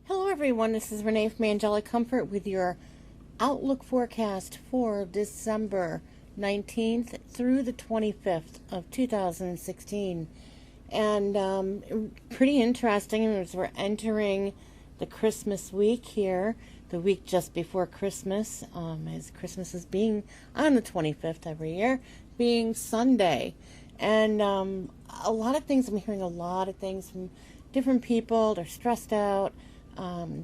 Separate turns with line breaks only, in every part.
Hello everyone, this is Renee from Angelic Comfort with your Outlook forecast for December 19th through the 25th of 2016. And pretty interesting as we're entering the Christmas week here, the week just before Christmas, as Christmas is being on the 25th every year, being Sunday. And a lot of things, I'm hearing a lot of things from different people. They're stressed out.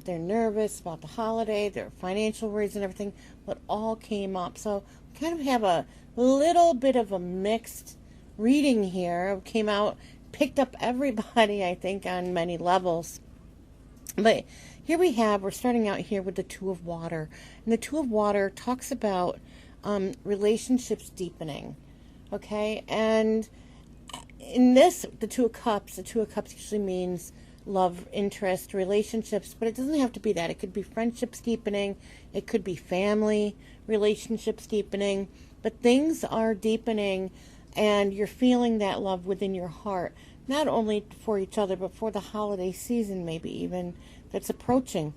They're nervous about the holiday, their financial worries and everything, but all came up. So kind of have a little bit of a mixed reading here. It came out, picked up everybody, I think, on many levels. But here we're starting out here with the Two of Water. And the Two of Water talks about relationships deepening. Okay? And in this, the Two of Cups usually means love, interest, relationships, but it doesn't have to be that. It could be friendships deepening. It could be family relationships deepening. But things are deepening, and you're feeling that love within your heart, not only for each other, but for the holiday season, maybe even that's approaching.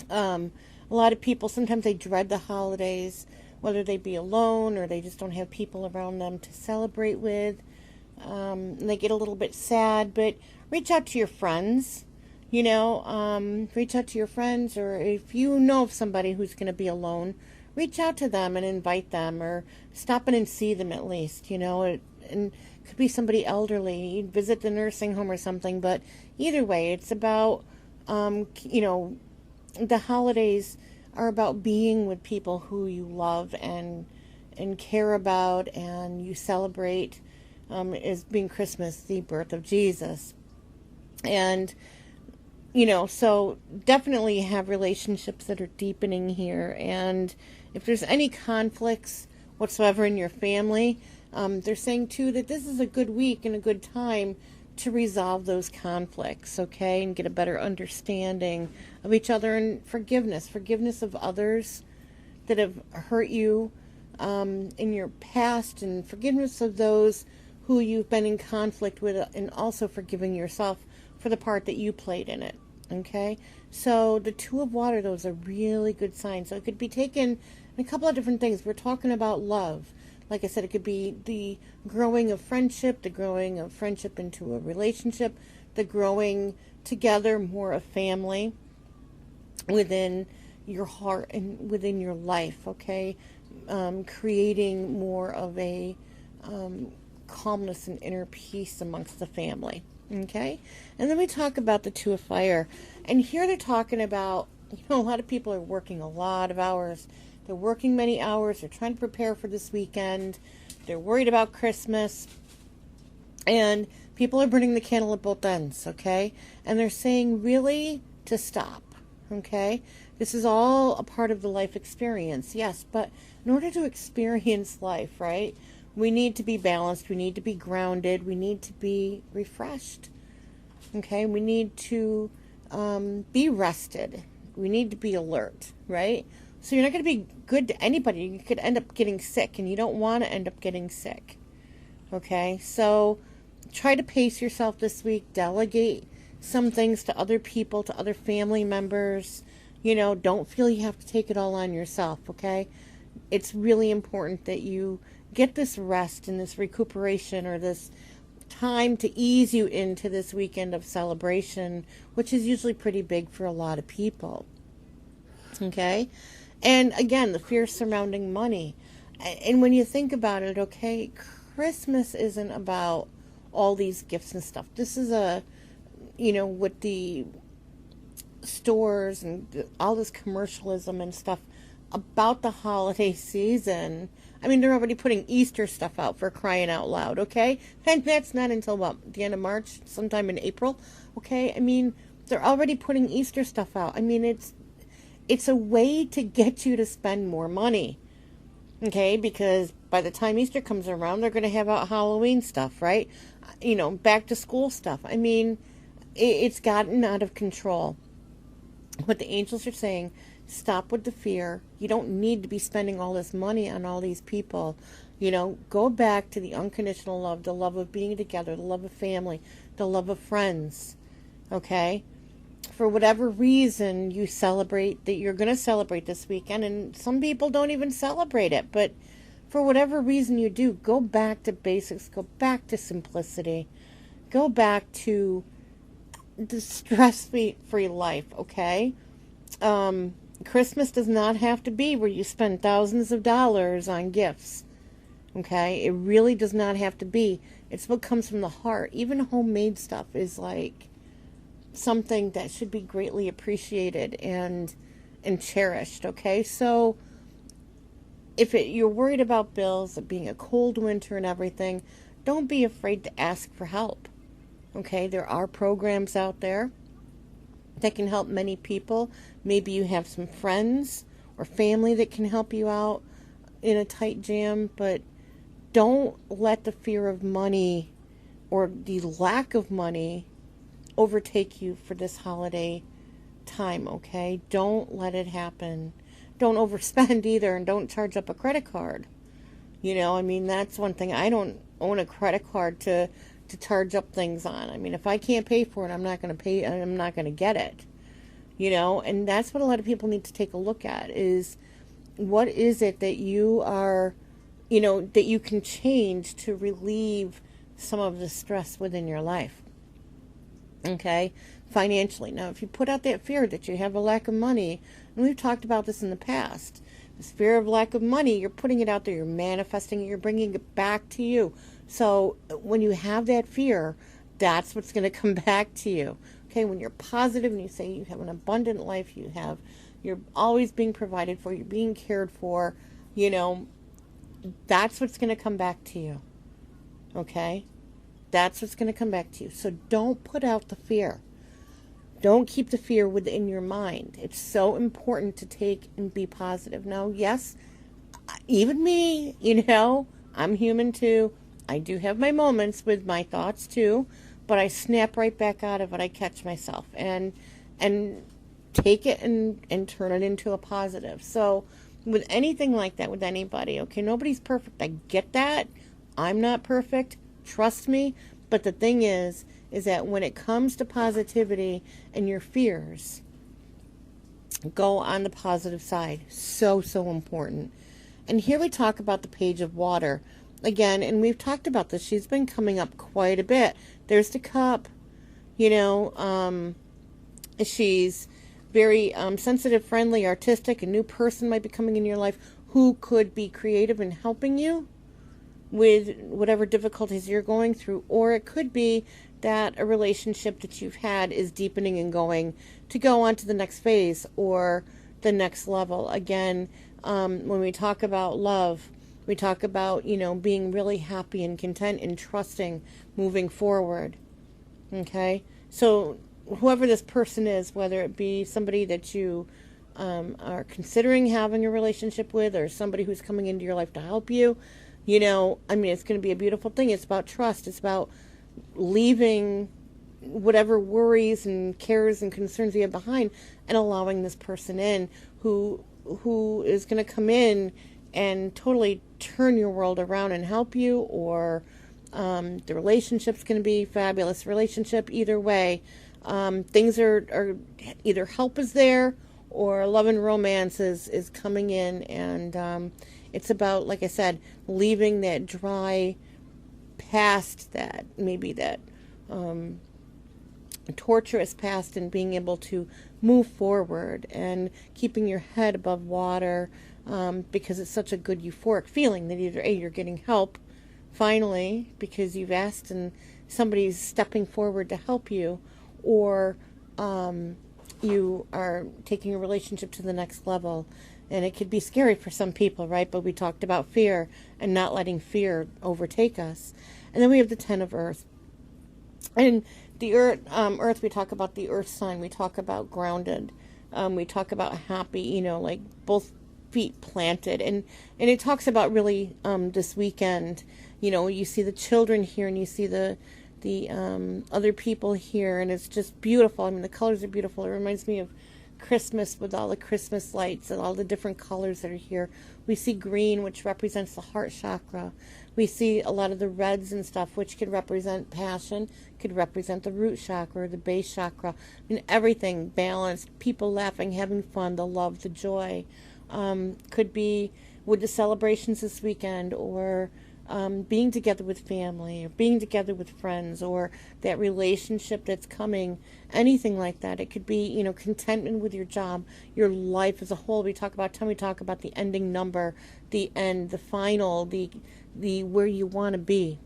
A lot of people, sometimes they dread the holidays, whether they be alone or they just don't have people around them to celebrate with. And they get a little bit sad, but reach out to your friends, reach out to your friends, or if you know of somebody who's going to be alone, reach out to them and invite them, or stop in and see them at least, and it could be somebody elderly, visit the nursing home or something, but either way, it's about, the holidays are about being with people who you love and care about, and you celebrate, as being Christmas, the birth of Jesus. And, so definitely have relationships that are deepening here. And if there's any conflicts whatsoever in your family, they're saying too that this is a good week and a good time to resolve those conflicts, okay? And get a better understanding of each other, and forgiveness of others that have hurt you in your past, and forgiveness of those who you've been in conflict with, and also forgiving yourself for the part that you played in it, okay? So the Two of Water, though, is a really good sign. So it could be taken in a couple of different things. We're talking about love. Like I said, it could be the growing of friendship, into a relationship, the growing together more of family within your heart and within your life, okay? Creating more of a calmness and inner peace amongst the family, okay? And then we talk about the Two of Fire, and here they're talking about, a lot of people are working a lot of hours. They're working many hours. They're trying to prepare for this weekend. They're worried about Christmas, and people are burning the candle at both ends, okay? And they're saying really to stop, okay? This is all a part of the life experience, yes, but in order to experience life, right, we need to be balanced. We need to be grounded. We need to be refreshed. Okay? We need to be rested. We need to be alert, right? So you're not going to be good to anybody. You could end up getting sick, and you don't want to end up getting sick. Okay? So try to pace yourself this week. Delegate some things to other people, to other family members. Don't feel you have to take it all on yourself, okay? It's really important that you get this rest and this recuperation, or this time to ease you into this weekend of celebration, which is usually pretty big for a lot of people. Okay? And again, the fear surrounding money. And when you think about it, okay, Christmas isn't about all these gifts and stuff. This is with the stores and all this commercialism and stuff about the holiday season. I mean, they're already putting Easter stuff out, for crying out loud, okay? And that's not until, the end of March, sometime in April, okay? I mean, they're already putting Easter stuff out. I mean, it's a way to get you to spend more money, okay? Because by the time Easter comes around, they're going to have out Halloween stuff, right? Back to school stuff. I mean, it's gotten out of control. What the angels are saying, stop with the fear. You don't need to be spending all this money on all these people. Go back to the unconditional love, the love of being together, the love of family, the love of friends. Okay? for whatever reason you celebrate, that you're going to celebrate this weekend, and some people don't even celebrate it, but for whatever reason you do, go back to basics, go back to simplicity, go back to the stress-free life, okay? Christmas does not have to be where you spend thousands of dollars on gifts, okay? It really does not have to be. It's what comes from the heart. Even homemade stuff is like something that should be greatly appreciated and cherished, okay? So if you're worried about bills, it being a cold winter and everything, don't be afraid to ask for help, okay? There are programs out there that can help many people. Maybe you have some friends or family that can help you out in a tight jam, but don't let the fear of money or the lack of money overtake you for this holiday time, okay? Don't let it happen. Don't overspend either, and don't charge up a credit card. You know, I mean, that's one thing. I don't own a credit card to charge up things on. I mean, if I can't pay for it, I'm not going to pay, I'm not going to get it. You know, and that's what a lot of people need to take a look at, is what is it that you are, you know, that you can change to relieve some of the stress within your life. Okay, financially. Now, if you put out that fear that you have a lack of money, and we've talked about this in the past, this fear of lack of money, you're putting it out there, you're manifesting it, you're bringing it back to you. So when you have that fear, that's what's going to come back to you. Okay, when you're positive and you say you have an abundant life, you're always being provided for, you're being cared for, you know, that's what's going to come back to you. Okay? That's what's going to come back to you. So don't put out the fear. Don't keep the fear within your mind. It's so important to take and be positive. Now, yes, even me, you know, I'm human too. I do have my moments with my thoughts too, but I snap right back out of it. I catch myself and take it and turn it into a positive. So with anything like that, with anybody, okay, nobody's perfect. I get that. I'm not perfect. Trust me. But the thing is that when it comes to positivity and your fears, go on the positive side. So, so important. And here we talk about the Page of Water. Again, and we've talked about this. She's been coming up quite a bit. There's the Cup. You know, she's very sensitive, friendly, artistic. A new person might be coming in your life who could be creative in helping you with whatever difficulties you're going through. Or it could be that a relationship that you've had is deepening and going to go on to the next phase or the next level. Again, when we talk about love, we talk about, you know, being really happy and content and trusting moving forward. Okay? So whoever this person is, whether it be somebody that you are considering having a relationship with, or somebody who's coming into your life to help you, you know, I mean, it's going to be a beautiful thing. It's about trust. It's about leaving whatever worries and cares and concerns you have behind and allowing this person in who is going to come in and totally turn your world around and help you, or the relationship's going to be a fabulous relationship. Either way, things are either help is there or love and romance is coming in, and it's about, like I said, leaving that dry past, that maybe that torturous past, and being able to move forward and keeping your head above water, because it's such a good euphoric feeling that either A, you're getting help finally because you've asked and somebody's stepping forward to help you, or you are taking a relationship to the next level. And it could be scary for some people, right? But we talked about fear and not letting fear overtake us. And then we have the Ten of Earth. And the Earth, we talk about the Earth sign. We talk about grounded. We talk about happy, you know, like both feet planted. And it talks about really this weekend, you know, you see the children here and you see the other people here. And it's just beautiful. I mean, the colors are beautiful. It reminds me of Christmas with all the Christmas lights and all the different colors that are here. We see green, which represents the heart chakra. We see a lot of the reds and stuff, which could represent passion, could represent the root chakra, or the base chakra, and everything balanced, people laughing, having fun, the love, the joy. Could be with the celebrations this weekend, or being together with family, or being together with friends, or that relationship that's coming, anything like that. It could be, contentment with your job, your life as a whole. We talk about the ending number, the end, the final, the where you want to be.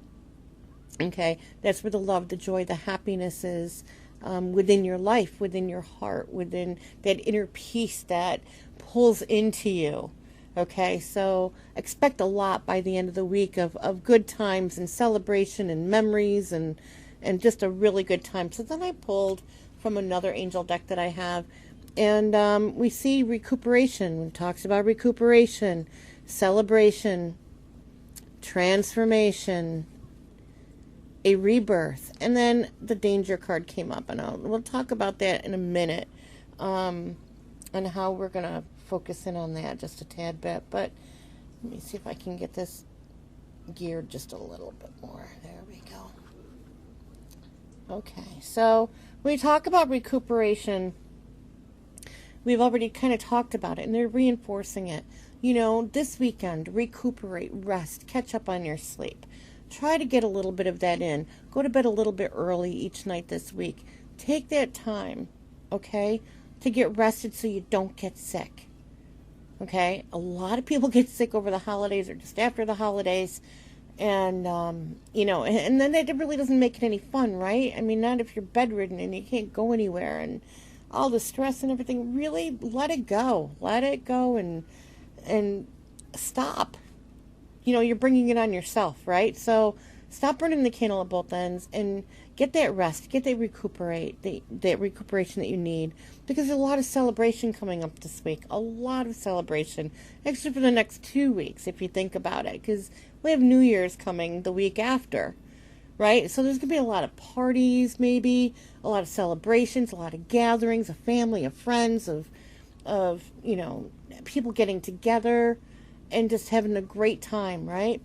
Okay, that's where the love, the joy, the happiness is, within your life, within your heart, within that inner peace that pulls into you. Okay, so expect a lot by the end of the week of good times and celebration and memories and just a really good time. So then I pulled from another angel deck that I have, and we see recuperation. It talks about recuperation, celebration, transformation, a rebirth, and then the danger card came up, and we'll talk about that in a minute, and how we're going to focus in on that just a tad bit. But let me see if I can get this geared just a little bit more. There we go. Okay, so when we talk about recuperation, we've already kind of talked about it, and they're reinforcing it. This weekend, recuperate, rest, catch up on your sleep. Try to get a little bit of that in. Go to bed a little bit early each night this week. Take that time, okay, to get rested so you don't get sick. Okay, a lot of people get sick over the holidays or just after the holidays, and and then that really doesn't make it any fun, right? I mean, not if you're bedridden and you can't go anywhere and all the stress and everything. Really, let it go, and stop. You're bringing it on yourself, right? So stop burning the candle at both ends and get that rest, get that that recuperation that you need, because there's a lot of celebration coming up this week, a lot of celebration, actually for the next 2 weeks, if you think about it, because we have New Year's coming the week after, right? So there's going to be a lot of parties, maybe, a lot of celebrations, a lot of gatherings, of family, of friends, of people getting together and just having a great time, right?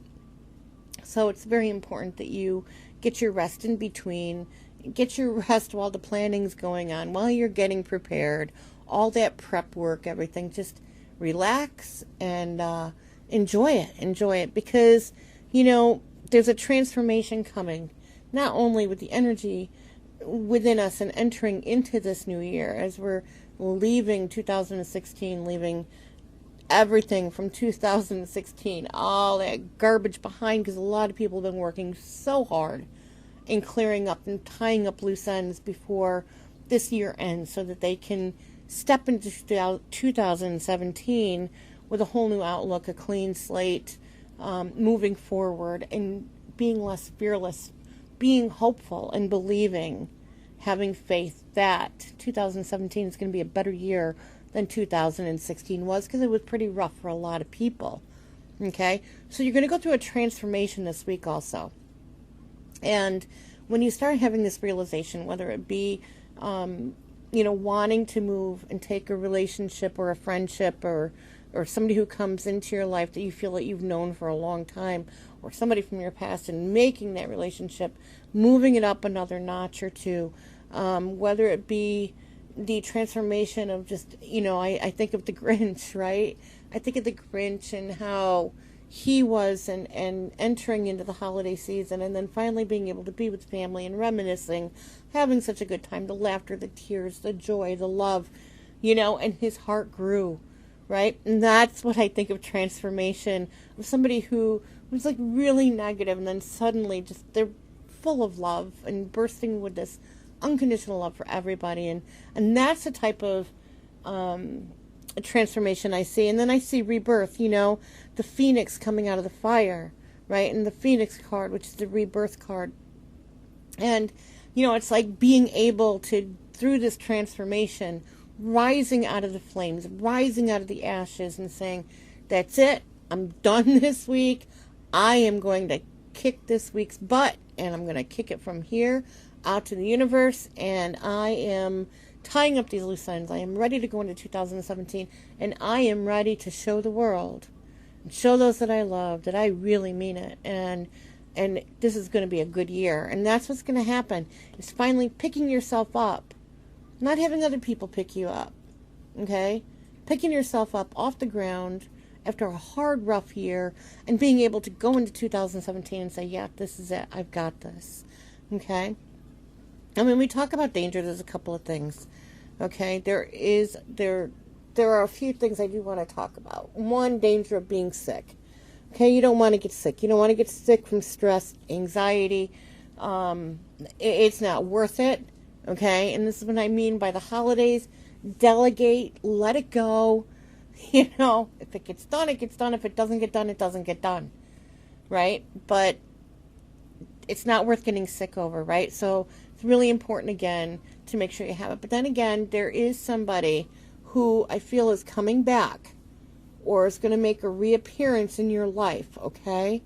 So it's very important that you get your rest in between, get your rest while the planning's going on, while you're getting prepared, all that prep work, everything. Just relax and enjoy it, because, there's a transformation coming, not only with the energy within us and entering into this new year as we're leaving 2016, leaving everything from 2016, all that garbage behind, because a lot of people have been working so hard in clearing up and tying up loose ends before this year ends, so that they can step into 2017 with a whole new outlook, a clean slate, moving forward and being less fearless, being hopeful and believing, having faith that 2017 is going to be a better year than 2016 was, because it was pretty rough for a lot of people. Okay, so you're going to go through a transformation this week also. And when you start having this realization, whether it be, wanting to move and take a relationship or a friendship or somebody who comes into your life that you feel that you've known for a long time, or somebody from your past, and making that relationship, moving it up another notch or two, whether it be the transformation of just, I think of the Grinch, right? I think of the Grinch and how he was and entering into the holiday season, and then finally being able to be with family and reminiscing, having such a good time, the laughter, the tears, the joy, the love, and his heart grew, right? And that's what I think of transformation, of somebody who was like really negative, and then suddenly just they're full of love and bursting with this unconditional love for everybody, and that's the type of transformation I see. And then I see rebirth, the phoenix coming out of the fire, right? And the phoenix card, which is the rebirth card, and it's like being able to, through this transformation, rising out of the flames, rising out of the ashes, and saying, that's it, I'm done this week, I am going to kick this week's butt, and I'm going to kick it from here out to the universe, and I am tying up these loose ends. I am ready to go into 2017, and I am ready to show the world and show those that I love that I really mean it, and this is going to be a good year. And that's what's going to happen, is finally picking yourself up, not having other people pick you up, okay? Picking yourself up off the ground after a hard, rough year, and being able to go into 2017 and say, yeah, this is it. I've got this, okay? And when we talk about danger, there's a couple of things, okay? There are a few things I do want to talk about. One, danger of being sick. Okay, you don't want to get sick. You don't want to get sick from stress, anxiety. It's not worth it, okay? And this is what I mean by the holidays. Delegate, let it go. You know, if it gets done, it gets done. If it doesn't get done, it doesn't get done, right? But it's not worth getting sick over, right? So it's really important, again, to make sure you have it. But then again, there is somebody who I feel is coming back or is going to make a reappearance in your life, okay?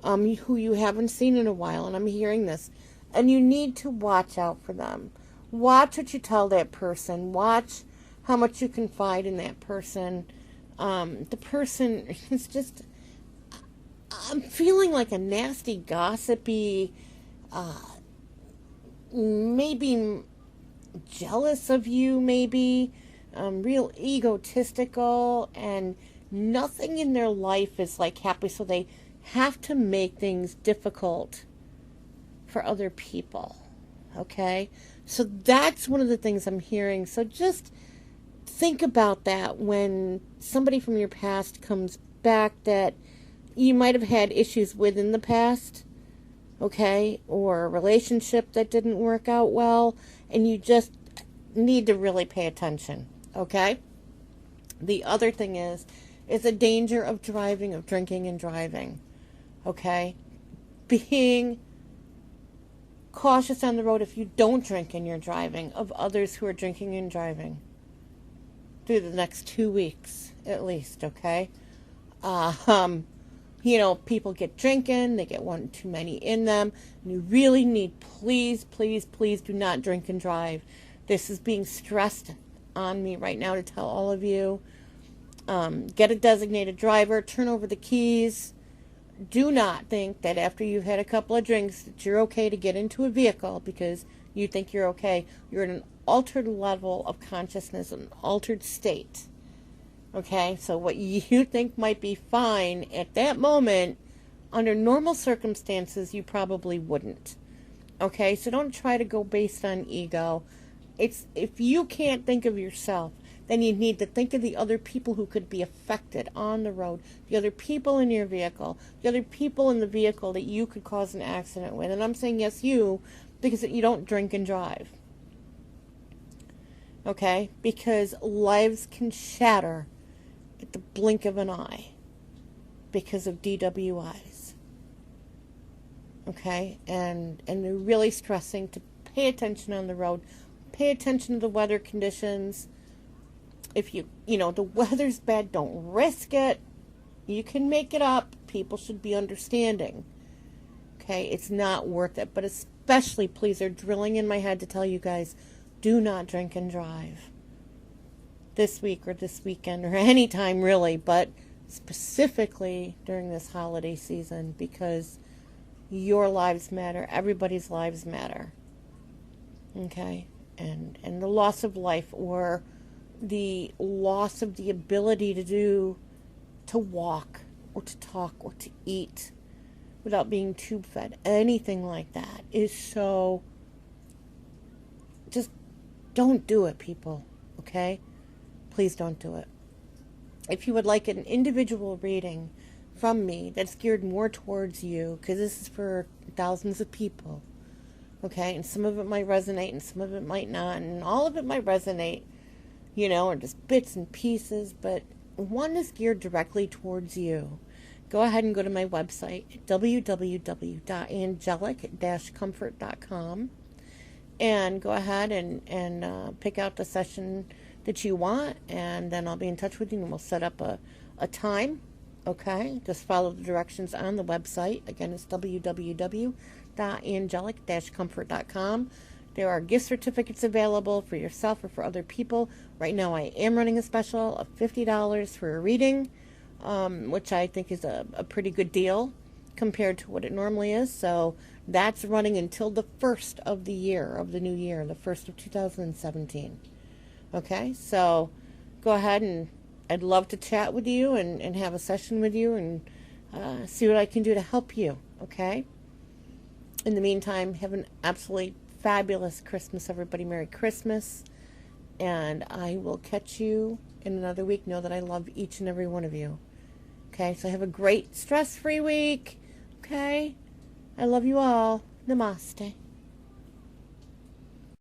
Who you haven't seen in a while, and I'm hearing this. And you need to watch out for them. Watch what you tell that person. Watch how much you confide in that person. The person is just, I'm feeling like a nasty, gossipy, maybe jealous of you, maybe, real egotistical, and nothing in their life is like happy, so they have to make things difficult for other people, okay? So that's one of the things I'm hearing. So just think about that when somebody from your past comes back that you might have had issues with in the past, okay? Or a relationship that didn't work out well, and you just need to really pay attention, okay? The other thing is the danger of driving, of drinking and driving, okay? Being cautious on the road if you don't drink and you're driving, of others who are drinking and driving through the next 2 weeks at least, okay? You know, people get drinking, they get one too many in them. And you really need, please, please, please do not drink and drive. This is being stressed on me right now to tell all of you. Get a designated driver, turn over the keys. Do not think that after you've had a couple of drinks that you're okay to get into a vehicle because you think you're okay. You're in an altered level of consciousness, an altered state. Okay, so what you think might be fine at that moment, under normal circumstances, you probably wouldn't. Okay, so don't try to go based on ego. If you can't think of yourself, then you need to think of the other people who could be affected on the road, the other people in your vehicle, the other people in the vehicle that you could cause an accident with. And I'm saying yes, you, because you don't drink and drive. Okay? Because lives can shatter at the blink of an eye because of DWIs. Okay? And they're really stressing to pay attention on the road. Pay attention to the weather conditions. If you know, the weather's bad, don't risk it. You can make it up. People should be understanding. Okay? It's not worth it. But especially, please, they're drilling in my head to tell you guys, do not drink and drive this week or this weekend or any time really, but specifically during this holiday season, because your lives matter. Everybody's lives matter. Okay? And the loss of life, or the loss of the ability to walk or to talk or to eat without being tube fed, anything like that is so, just don't do it, people, okay? Please don't do it. If you would like an individual reading from me that's geared more towards you, because this is for thousands of people, okay, and some of it might resonate and some of it might not, and all of it might resonate, you know, or just bits and pieces, but one is geared directly towards you. Go ahead and go to my website, www.angelic-comfort.com, and go ahead and pick out the session that you want, and then I'll be in touch with you and we'll set up a time, okay? Just follow the directions on the website. Again, it's www.angelic-comfort.com. There are gift certificates available for yourself or for other people. Right now I am running a special of $50 for a reading, which I think is a pretty good deal compared to what it normally is. So that's running until the 1st of the year, of the new year, the 1st of 2017. Okay, so go ahead, and I'd love to chat with you and have a session with you and see what I can do to help you. Okay? In the meantime, have an absolutely fabulous Christmas, everybody. Merry Christmas. And I will catch you in another week. Know that I love each and every one of you. Okay, so have a great stress-free week. Okay? I love you all. Namaste.